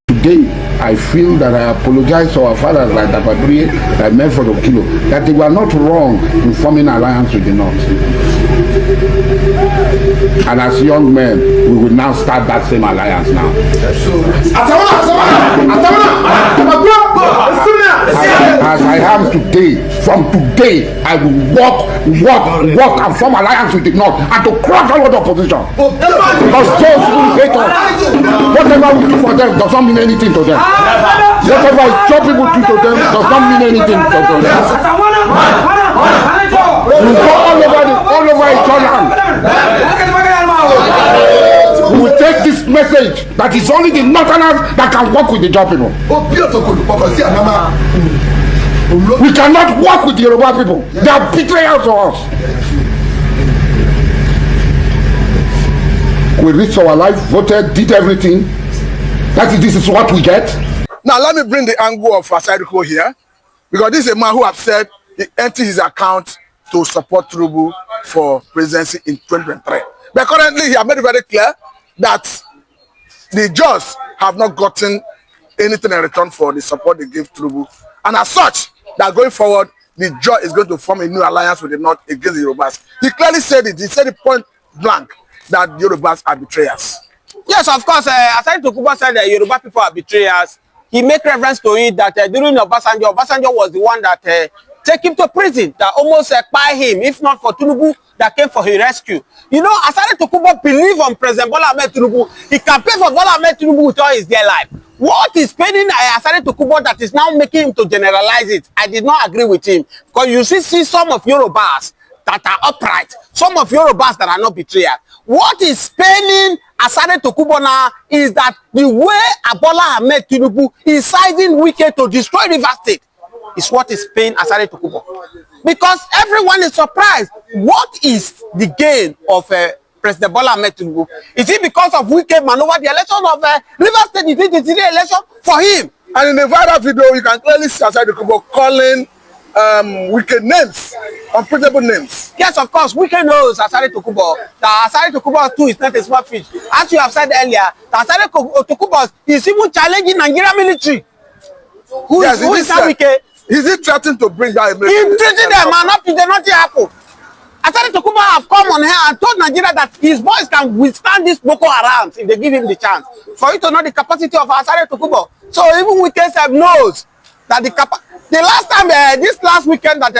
Today, I feel that I apologize to our fathers like Dapadrie, like Menford Okilo, that they were not wrong in forming an alliance with the North. And as young men, we will now start that same alliance now. As I am today, from today, I will walk and form alliance with the North and to crush all of the opposition. Because those who hate us, whatever we do for them does not mean anything to them. Whatever some people do to them does not mean anything to them. We go all over each other. We will take this message that it's only the Northerners that can work with the Ijaw people. We cannot work with the Yoruba people. They are betrayers to us. We risked our life, voted, did everything. This is what we get. Now let me bring the angle of Asari Dokubo here, because this is a man who have said he emptied his account to support Tinubu for presidency in 2023. But currently he has made it very clear that the Ijaws have not gotten anything in return for the support they gave Tinubu. And as such, that going forward, the Ijaw is going to form a new alliance with the North against the Yorubas. He clearly said it. He said it point blank that the Yorubas are betrayers. Yes, of course. Asari Dokubo said that Yoruba people are betrayers. He made reference to it that during Obasanjo was the one that take him to prison, that almost by him, if not for Tinubu that came for his rescue. You know, Asari Dokubo believe on President Bola Ahmed Tinubu. He campaigned for Bola Ahmed Tinubu with all his dear life. What is paining Asari Dokubo that is now making him to generalize it? I did not agree with him, because you see some of Yorubas that are upright, some of Yorubas that are not betrayers. What is paining Asari Dokubo now is that the way Bola Ahmed Tinubu is sizing Wike to destroy River State is what is paying Asari Dokubo. Because everyone is surprised. What is the gain of President Bola Ahmed Tinubu? Is it because of Wike maneuver the election of River State in the 2023 election for him? And in the viral video, you can clearly see Asari Dokubo calling Wike names, unprintable names. Yes, of course, Wike knows Asari Dokubo. That Asari Dokubo too is not a small fish. As you have said earlier, that Asari Dokubo is even challenging Nigerian military. Who is that Wike? Is he threatening to bring down a military? He threatened them and up to the not happen. Asari Dokubo have come on here and told Nigeria that his boys can withstand this Boko Haram if they give him the chance. For you to know the capacity of Asari Dokubo. So even Wike knows that the last time, this last weekend that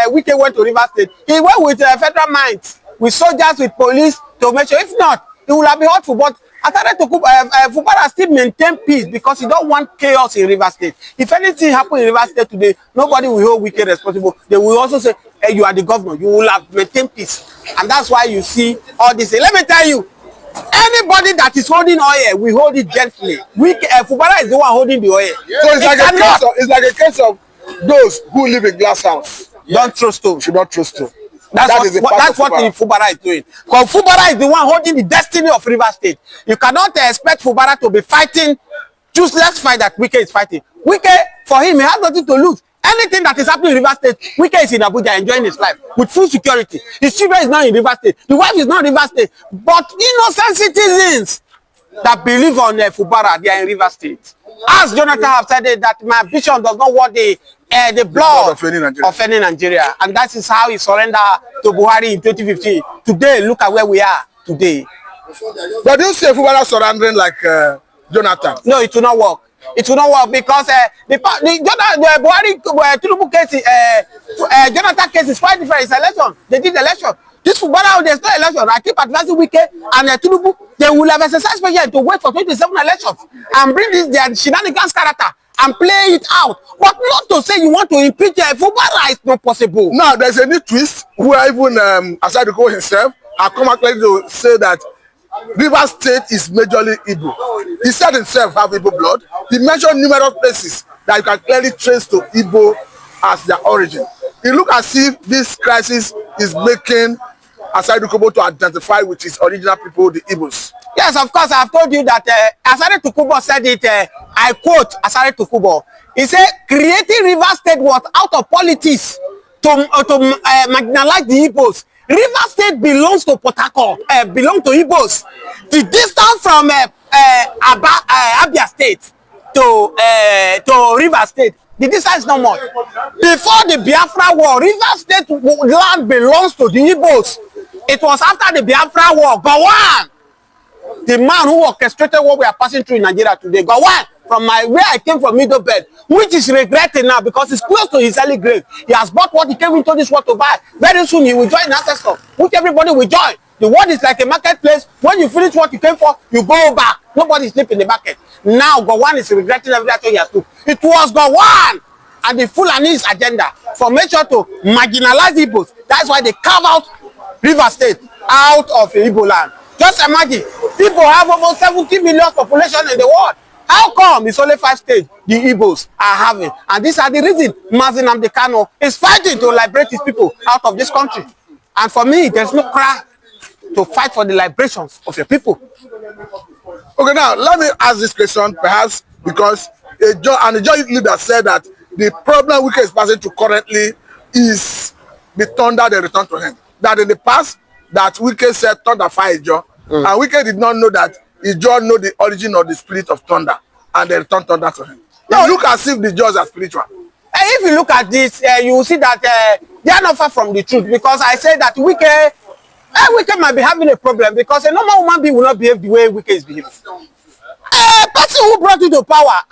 Wike went to River State, he went with federal minds, with soldiers, with police to make sure. If not, he will have been hurt for. But Asari Dokubo, Fubara still maintain peace because he don't want chaos in River State. If anything happen in River State today, nobody will hold Wike responsible. They will also say, hey, you are the governor, you will have maintained peace. And that's why you see all this. Let me tell you, Anybody that is holding oil, we hold it gently. Fubara is the one holding the oil. So it's like a case of those who live in glass house. Don't throw stone. Should not throw stone. That's what Fubara is doing. Because Fubara is the one holding the destiny of River State. You cannot expect Fubara to be fighting useless fight that Wike is fighting. Wike, for him, he has nothing to lose. Anything that is happening in River State, Wike is in Abuja enjoying his life with full security. His children is not in River State. The wife is not in River State. But innocent citizens that believe on Fubara, they are in River State. As Jonathan have said it, that my ambition does not want the blood of any Nigeria. And that is how he surrendered to Buhari in 2015. Today, look at where we are today. But do you see Fubara surrendering like Jonathan? No, it will not work. It will not work because the Buhari Tinubu case, Jonathan case is quite different. It's election. They did election. This Fubara, there's no election. I keep advising Wike and Tinubu. They will have exercised patience to wait for 27 elections and bring this their shenanigans character and play it out. But not to say you want to impeach Fubara is not possible. Now there's a new twist where even Asari Dokubo himself have come out to say that River State is majorly Igbo. He said himself have Igbo blood. He mentioned numerous places that you can clearly trace to Igbo as their origin. It looks as if this crisis is making Asari Dokubo to identify with his original people, the Igbos. Yes, of course. I've told you that Asari Dokubo said it. I quote Asari Dokubo. He said, creating River State was out of politics to marginalize the Igbos. River State belongs to Port Harcourt, belongs to Igbos. The distance from Abia State to River State, the distance is not much. Before the Biafra War, River State land belongs to the Igbos. It was after the Biafra War, Gowon, the man who orchestrated what we are passing through in Nigeria today, Gowon, from where I came from, Middle Belt, which is regretting now because it's close to his early grave. He has bought what he came into this world to buy. Very soon he will join ancestor, which everybody will join. The world is like a marketplace. When you finish what you came for, you go back. Nobody sleep in the market. Now Gowon is regretting everything he has done. It was Gowon and the Fulani's agenda for make sure to marginalize Igbos. That's why they carve out River State out of Igbo land. Just imagine, people have over 70 million population in the world. How come it's only 5 states the Igbos are having? And these are the reason Mazi Nnamdi Kanu is fighting to liberate his people out of this country. And for me, there's no cry to fight for the liberations of your people. Okay, now let me ask this question, perhaps because a judge leader said that the problem Wike is passing through currently is the thunder they return to him. That in the past, that Wike said thunder fire Ijaw, and Wike did not know that Ijaw know the origin of the spirit of thunder, and they return thunder to him. No, look as if the Jaws are spiritual. If you look at this, you will see that they are not far from the truth, because I say that Wike might be having a problem because a normal human being will not behave the way Wike is behaving. A person who brought you to power,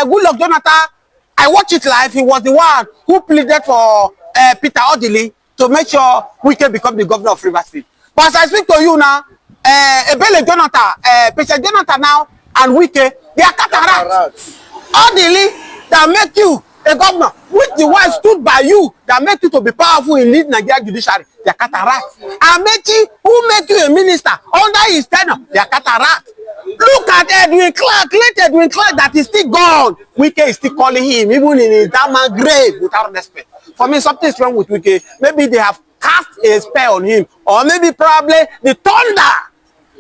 Goodluck Jonathan, I watched it live. He was the one who pleaded for Peter Odili to make sure Wike become the governor of River State. But as I speak to you now, Ebele Jonathan, President Jonathan now, and Wike, they are cataracts. Odili that make you a governor, which the one stood by you that make you to be powerful in lead Nigeria judiciary, they are cataracts. Amechi, who make you a minister under his tenure, they are cataracts. Look at Edwin Clark, late Edwin Clark that is still gone. Wike is still calling him, even in his diamond grave, without respect. For me, something is wrong with Wike. Maybe they have cast a spell on him, or maybe probably the thunder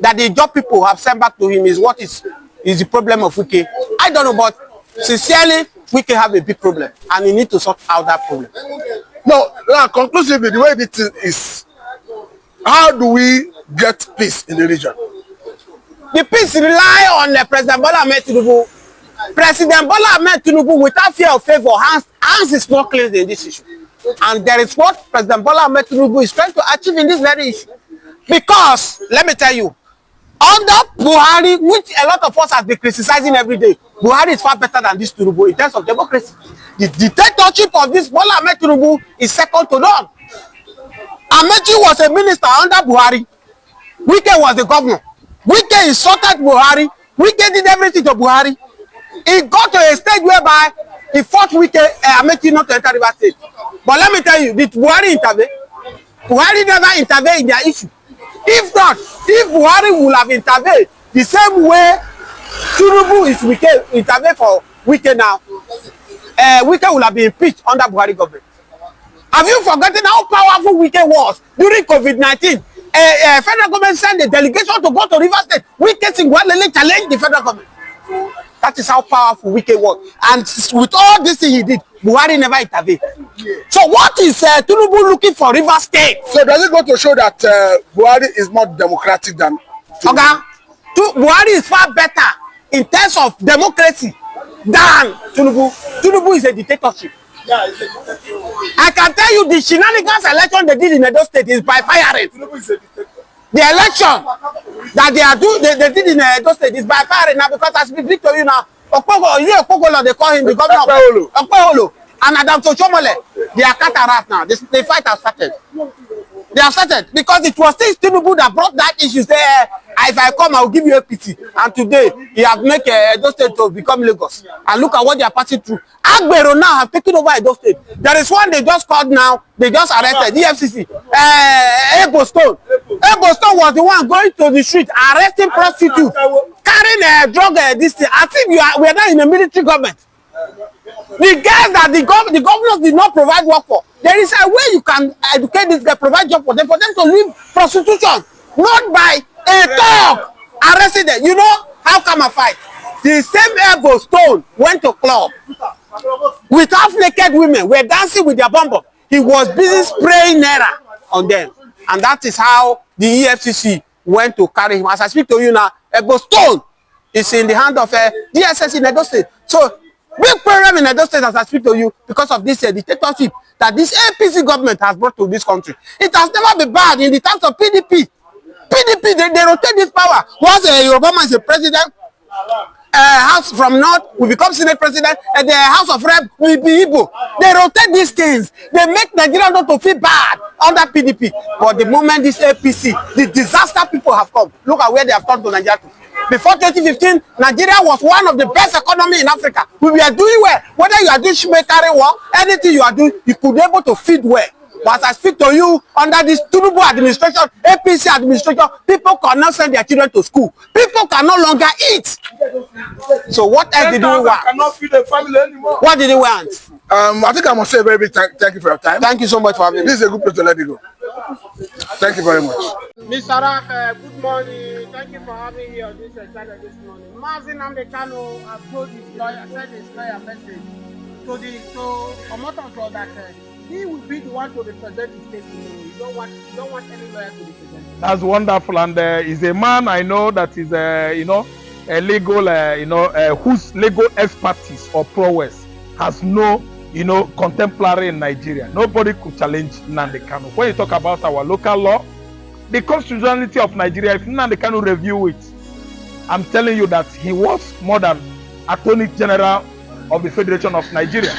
that the job people have sent back to him is what is the problem of Wike. I don't know, but sincerely, Wike have a big problem, and we need to sort out that problem. No, conclusively, the way it is, how do we get peace in the region? The peace rely on President Bola Ahmed Tinubu. President Bola Ahmed Tinubu, without fear of favor, hands is not clean in this issue. And there is what President Bola Ahmed Tinubu is trying to achieve in this very issue. Because, let me tell you, under Buhari, which a lot of us have been criticizing every day, Buhari is far better than this Tinubu in terms of democracy. The dictatorship of this Bola Ahmed Tinubu is second to none. Amechi was a minister under Buhari. Wike was the governor. Wike insulted Buhari. Wike did everything to Buhari. He got to a stage whereby he fought Amechi not to enter River State. But let me tell you, did Buhari intervene? Buhari never intervened in their issue. If not, if Buhari would have intervened the same way Tinubu is Wike intervened for Wike now, Wike will have been impeached under Buhari government. Have you forgotten how powerful Wike was during COVID-19? Federal government sent a delegation to go to Rivers State. Wike single-handedly challenged the federal government. That is how powerful Wike was. And with all this thing he did, Buhari never intervened. So what is Tinubu looking for Rivers State? So does it go to show that Buhari is more democratic than Tinubu? Okay. Buhari is far better in terms of democracy than Tinubu. Tinubu is a dictatorship. Yeah, it's a dictatorship. I can tell you the shenanigans election they did in Edo State is by firing. Tinubu is a dictator. The election that they did in Edo State is by firing now, because as we speak to you now, Okpogolo, they call him the governor of Okpogolo, and Adam Sochomole, they are cataract now. The fight has started. They have started because it was still Tinubu that brought that issue. Say, if I come, I will give you a pity. And today, he has made Edo State to become Lagos. And look at what they are passing through. Agbero now have taken over Edo State. There is one they just called now. They just arrested EFCC. Ebo Stone. Ebo Stone was the one going to the street arresting prostitutes, carrying a drug. This thing. I think we are now in a military government. The guys that the governors did not provide work for. There is a way you can educate this guy, provide job for them to leave prostitution, not by a dog arrested them. You know how come I fight? The same Ebo Stone went to club with half-naked women, were dancing with their bum. He was busy spraying naira on them, and that is how the EFCC went to carry him. As I speak to you now, Ebo Stone is in the hand of DSS in Edo State. So big problem in Edo State as I speak to you because of this dictatorship that this APC government has brought to this country. It has never been bad in the terms of PDP. PDP, they rotate this power. Once Yoruba man is a president, House from North will become Senate president, and the House of Rep will be Igbo. They rotate these things. They make Nigeria not to feel bad under PDP. But the moment this APC, the disaster people have come, look at where they have come to Nigeria. Before 2015, Nigeria was one of the best economy in Africa. We were doing well. Whether you are doing shoemakery work, anything you are doing, you could be able to feed well. But as I speak to you, under this Tinubu administration, APC administration, people cannot send their children to school. People can no longer eat. So what else did we want? Cannot feed a family anymore. What did they want? I think I must say a very big thank you for your time. Thank you so much for having me. This is a good place to let me go. Thank you very much. Mr. Raf, good morning. Thank you for having me on this channel this morning. Mazin Amdekano has told his lawyer, sent his lawyer message to Omotoso that he will be the one to represent his case. You don't want any lawyer to represent him. That's wonderful, and he's a man I know that is a legal whose legal expertise or prowess has no contemporary in Nigeria. Nobody could challenge Nnamdi Kanu. When you talk about our local law, the constitutionality of Nigeria, if Nnamdi Kanu review it, I'm telling you that he was more than Attorney General of the Federation of Nigeria.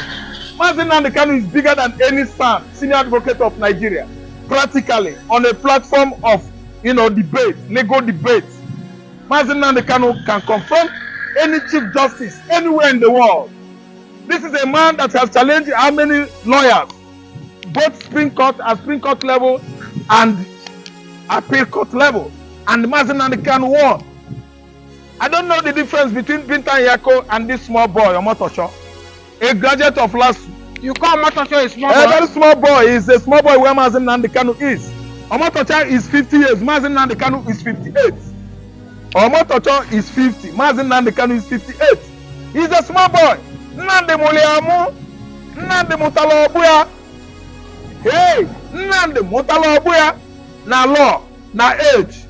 Mazin Nnamdi Kanu is bigger than any senior advocate of Nigeria. Practically, on a platform of debate, legal debate, Mazin Nnamdi Kanu can confront any chief justice anywhere in the world. This is a man that has challenged how many lawyers, both Supreme Court level and Appeal Court level, and Mazin Nnamdi Kanu won. I don't know the difference between Binta Yako and this small boy, Omotosho, a graduate of LASU. You call Omotosho a small boy? A very small boy. Is a small boy where Mazin Nnamdi Kanu is. Omotosho is 50 years, Mazin Nnamdi Kanu is 58. Omotosho is 50, Mazin Nnamdi Kanu is 58. He's a small boy. Nnamdi Muliamu, Nnamdi Mutalobuya. Hey, Nnamdi Mutalobuya. Na law, na age,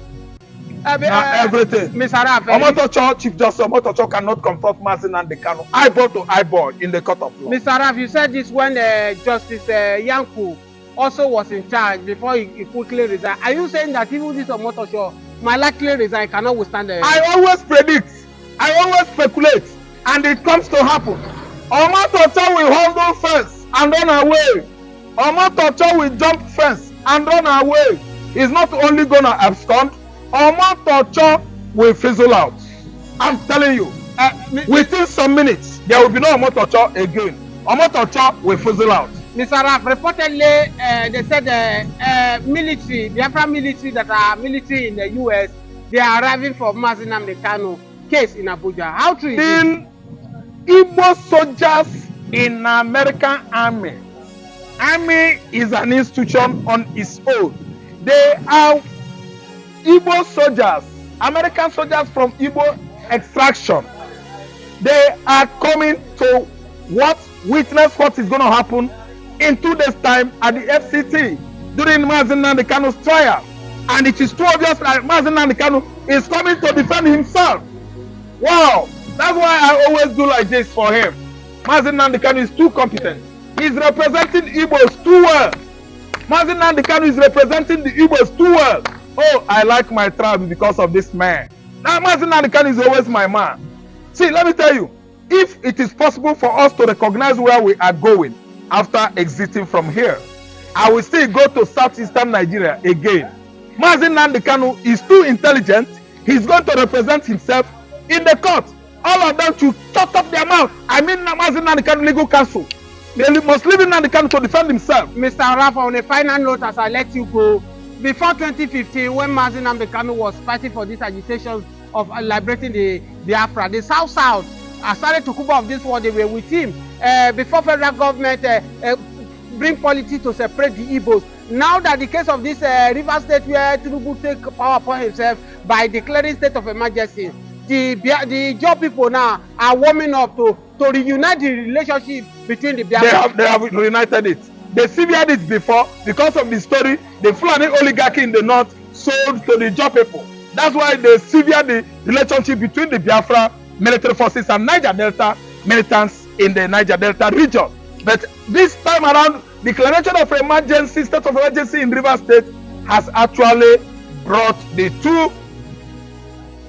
na everything. Mr. Raf, Omotocho, Chief Justice Omotocho cannot confront Mazin Nnamdi Kanu eyeball to eyeball in the court of law. Mr. Raf, you said this when Justice Yanku also was in charge before he quickly resigned. Are you saying that even this Omotosho might likely resign, cannot withstand the... I always predict, I always speculate, and it comes to happen. Omotocho will handle fence and run away. Omotocho will jump fence and run away. He's not only gonna abscond, Omotocho will fizzle out. I'm telling you, within some minutes, there will be no Omotocho again. Omotocho will fizzle out. Mr. Raf, reportedly, they said the military, Biafra military that are military in the US, they are arriving for Mazi Nnamdi Kanu case in Abuja. How true is it? Igbo soldiers in American army. Army is an institution on its own. They are Igbo soldiers, American soldiers from Igbo extraction. They are coming to witness what is going to happen in 2 days' time at the FCT during Mazi Nnamdi Kanu's trial. And it is too obvious that Mazi Nnamdi Kanu is coming to defend himself. Wow, that's why I always do like this for him. Mazi Nnamdi Kanu is too competent. He's representing Igbos too well. Mazi Nnamdi Kanu is representing the Igbos too well. Oh, I like my tribe because of this man. Now, Mazi Nnamdi Kanu is always my man. See, let me tell you, if it is possible for us to recognize where we are going after exiting from here, I will still go to southeastern Nigeria again. Mazi Nnamdi Kanu is too intelligent. He's going to represent himself in the court. All of them should shut up their mouth. I mean, Mazi Nnamdi Kanu legal counsel. They must leave Nnamdi Kanu to defend himself. Mr. Rafa, on a final note, as I let you go, before 2015, when Mazi Nnamdi Kanu was fighting for this agitation of liberating the Biafra, the South, Asari Dokubo of this world, they were with him. Before federal government bring policy to separate the Igbos. Now that the case of this River State, where Tinubu take power upon himself by declaring state of emergency, the Ijaw people now are warming up to reunite the relationship between the Biafra. They have reunited it. They severed it before because of the story the Fulani oligarchy in the north sold to the Ijaw people. That's why they severed the relationship between the Biafra military forces and Niger Delta militants in the Niger Delta region. But this time around, declaration of emergency, state of emergency in River State has actually brought the two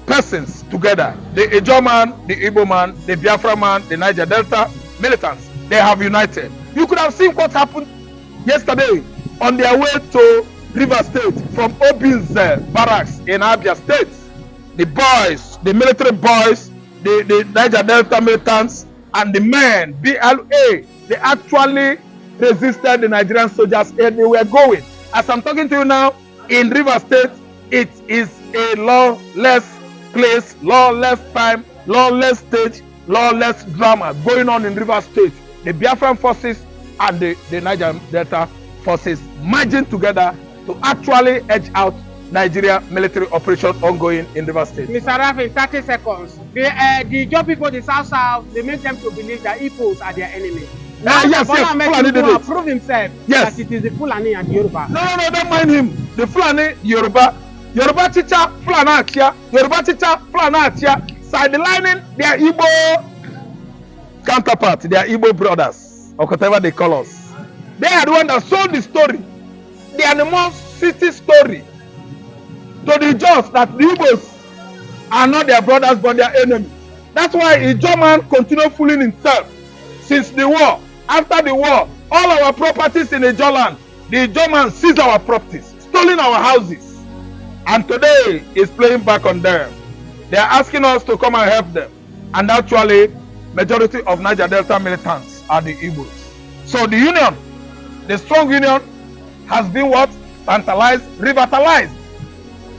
persons together. The Ijaw man, the Igbo man, the Biafra man, the Niger Delta militants. They have united. You could have seen what happened yesterday on their way to River State from Obin's barracks in Abia State. The boys, the military boys, the Niger Delta militants, and the men, BLA, they actually resisted the Nigerian soldiers and they were going. As I'm talking to you now, in River State, it is a lawless place, lawless time, lawless stage, lawless drama going on in River State. The Biafran forces and the Niger Delta forces merging together to actually edge out Nigeria military operation ongoing in River State. Mr. Raf, in 30 seconds, the Ijaw people, the South, they make them to believe that Igbos are their enemy. Now, yes, Fulani did it. Prove himself that it is the Fulani and the Yoruba. No, don't mind him. The Fulani, Yoruba teacher, Fulani Achia, Yoruba teacher, Fulani Achia, sidelining their Igbo counterpart, their Igbo brothers, or whatever they call us. They are the one that sold the story, the animosity story, to the Ijaws that the Igbos are not their brothers but their enemies. That's why Ijaw man continue fooling himself since the war. After the war, all our properties in Ijaw land, the Ijaw man seized our properties, stolen our houses, and today is playing back on them. They are asking us to come and help them, and actually, majority of Niger Delta militants are the Igbos. So the union, the strong union, has been what? Tantalized, revitalized,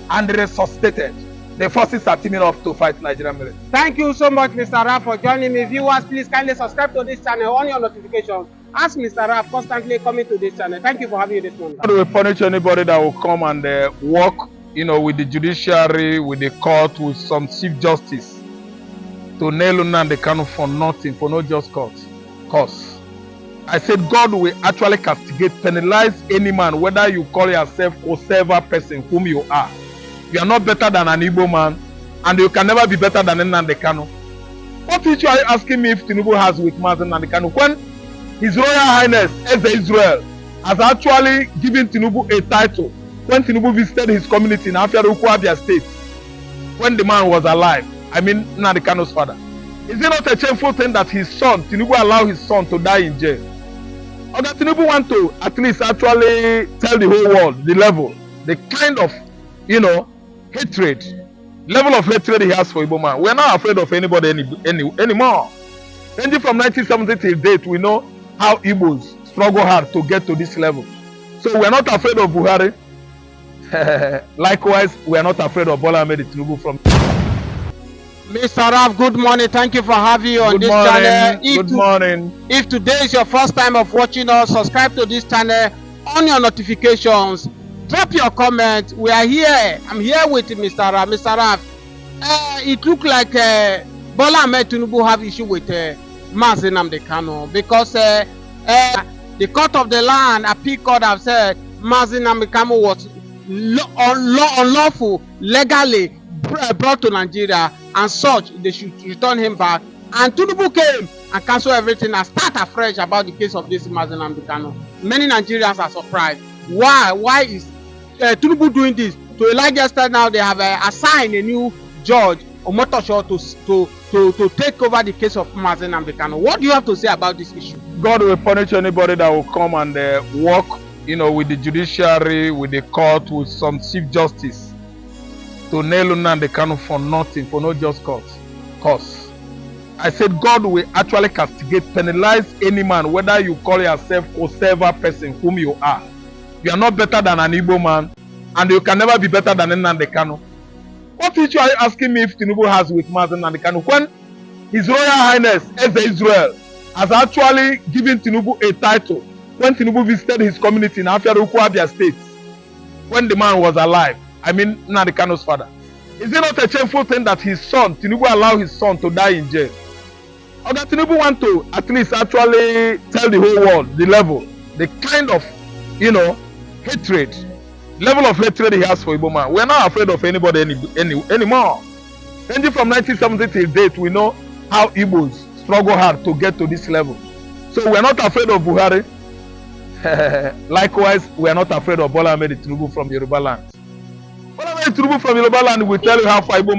and resuscitated. The forces are teaming up to fight Nigerian military. Thank you so much, Mr. Raf, for joining me. Viewers, please kindly subscribe to this channel, on your notifications. Ask Mr. Raf constantly coming to this channel. Thank you for having you this morning. How do we punish anybody that will come and work, with the judiciary, with the court, with some chief justice to nail Nnamdi Kanu for nothing, for no just cause? I said God will actually castigate, penalize any man, whether you call yourself whatever person whom you are. You are not better than an Igbo man, and you can never be better than Nnamdi Kanu. What issue are you asking me if Tinubu has with Mazi Nnamdi Kanu? When His Royal Highness Eze Israel has actually given Tinubu a title when Tinubu visited his community in Afiaruku, Abia State, when the man was alive, I mean Nnamdi Kanu's father. Is it not a shameful thing that his son, Tinubu, allowed his son to die in jail? Or that Tinubu want to at least actually tell the whole world the level, the kind of, hatred, level of hatred he has for Igbo man. We are not afraid of anybody anymore. Ranging from 1970 till date, we know how Igbos struggle hard to get to this level. So we are not afraid of Buhari. Likewise, we are not afraid of Bola Ahmed Tinubu from. Mr. Raf, good morning. Thank you for having you on this channel. Good morning. If today is your first time of watching us, subscribe to this channel, on your notifications, drop your comment. We are here. I'm here with Mr. Raf. Mr. Raf, it looked like Bola Ahmed Tinubu have issue with Mazi Nnamdi Kanu because the court of the land, appeal court, have said Mazi Nnamdi Kanu was unlawful, legally brought to Nigeria, and such they should return him back. And Tinubu came and cancelled everything and start afresh about the case of this Mazi Nnamdi Kanu. Many Nigerians are surprised. Why is Tinubu doing this? To a large extent now, they have assigned a new judge, Omotosho, to take over the case of Mazi Nnamdi Kanu. What do you have to say about this issue? God will punish anybody that will come and work, with the judiciary, with the court, with some chief justice to nail Nnamdi Kanu for nothing, for no just cause. I said God will actually castigate, penalize any man, whether you call yourself whatever person whom you are. You are not better than an Igbo man, and you can never be better than Nnamdi Kanu. What issue are you asking me if Tinubu has with Mazi Nnamdi Kanu when His Royal Highness as Israel has actually given Tinubu a title when Tinubu visited his community in Afiaruku, Abia State, when the man was alive? I mean, Nnamdi Kanu's father. Is it not a shameful thing that his son, Tinubu, allowed his son to die in jail? Or that Tinubu want to at least actually tell the whole world the level, the kind of, hatred, level of hatred he has for Igbo man. We are not afraid of anybody anymore. Ranging from 1970 till date, we know how Igbos struggle hard to get to this level. So we are not afraid of Buhari. Likewise, we are not afraid of Bola Ahmed Tinubu from Yoruba land. Bola Ahmed Tinubu from Yoruba land will tell you how far Igbo